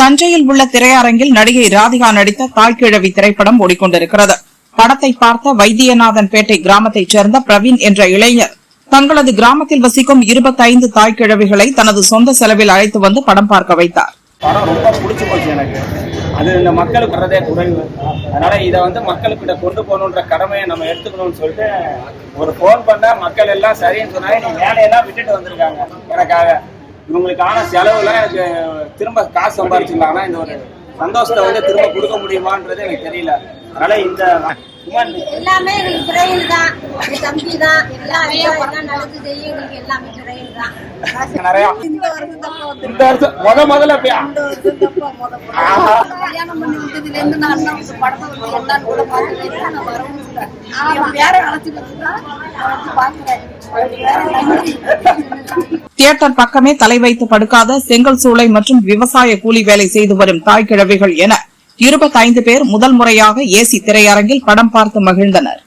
தஞ்சையில் உள்ள திரையரங்கில் நடிகை ராதிகா நடித்த தாய்க்கிழவி திரைப்படம் ஓடிக்கொண்டிருக்கிறது. படத்தை பார்த்த வைத்தியநாதன்பேட்டை கிராமத்தைச் சேர்ந்த பிரவீன் என்ற இளைஞர் தங்களது கிராமத்தில் வசிக்கும் 25 தாய்க்கிழவிகளை தனது சொந்த செலவில் அழைத்து வந்து படம் பார்க்க வைத்தார். படம் ரொம்ப பிடிச்சி போச்சு எனக்கு. அது இந்த மக்களுக்கு வரதே குறைவு. அதனால இதை மக்களுக்கிட்ட கொண்டு போகணுன்ற கடமையை நம்ம எடுத்துக்கணும்னு சொல்லிட்டு ஒரு போன் பண்ண மக்கள் எல்லாம் சரின்னு சொன்னாங்க. நீ வேலையெல்லாம் விட்டுட்டு வந்திருக்காங்க எனக்காக. இவங்களுக்கான செலவுலாம் எனக்கு திரும்ப காசு சம்பாதிச்சிருந்தாங்கன்னா இந்த ஒரு சந்தோஷத்தை திரும்ப கொடுக்க முடியுமான்றது எனக்கு தெரியல. அதனால இந்த எல்லாமே எங்களுக்கு பிரெயில் தான், தம்பி தான், எல்லாம் நடந்து செய்யும் எங்களுக்கு எல்லாமே பிரெயில் தான். நிறைய இந்த வருஷம் முதல்ல கல்யாணம் பண்ணி விட்டதுல இருந்து நான் அண்ணாவுக்கு படத்தை வந்து எல்லாரும் கூட பார்த்துட்டு நான் வரவும் இல்லை. வேற அழைச்சிட்டு பாக்குறேன். தியேட்டர் பக்கமே தலை வைத்து படுக்காத செங்கல் சூளை மற்றும் விவசாய கூலி வேலை செய்து வரும் தாய்க்கிழவிகள் என 25 பேர் முதல் முறையாக ஏசி திரையரங்கில் படம் பார்த்து மகிழ்ந்தனர்.